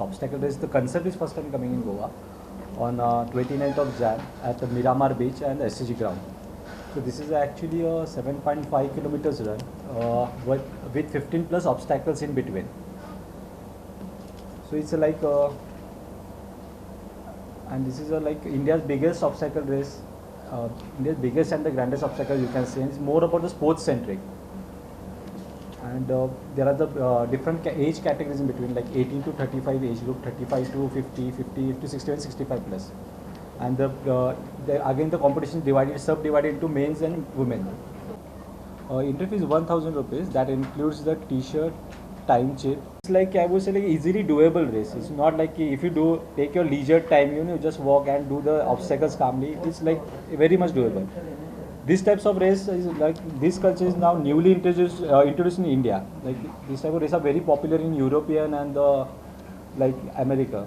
obstacle race. The concept is first time coming in Goa on 29th of Jan at the Miramar beach and SCG ground. So this is actually a 7.5 kilometers run with 15 plus obstacles in between. So it's like and this is like India's biggest obstacle race, India's biggest and the grandest obstacle you can say. It's more about the sports centric. And there are the different age categories in between, like 18 to 35 age group, 35 to 50, 50 to 61, 65 plus. And again the competition is divided, subdivided into men's and women. Entry fee is 1,000 rupees. That includes the T-shirt, time chip. It's like, I would say, like easily doable race. It's not like if you take your leisure time, you just walk and do the obstacles calmly. It's like very much doable. These types of race is like, this culture is now newly introduced in India. Like this type of race are very popular in European and like America.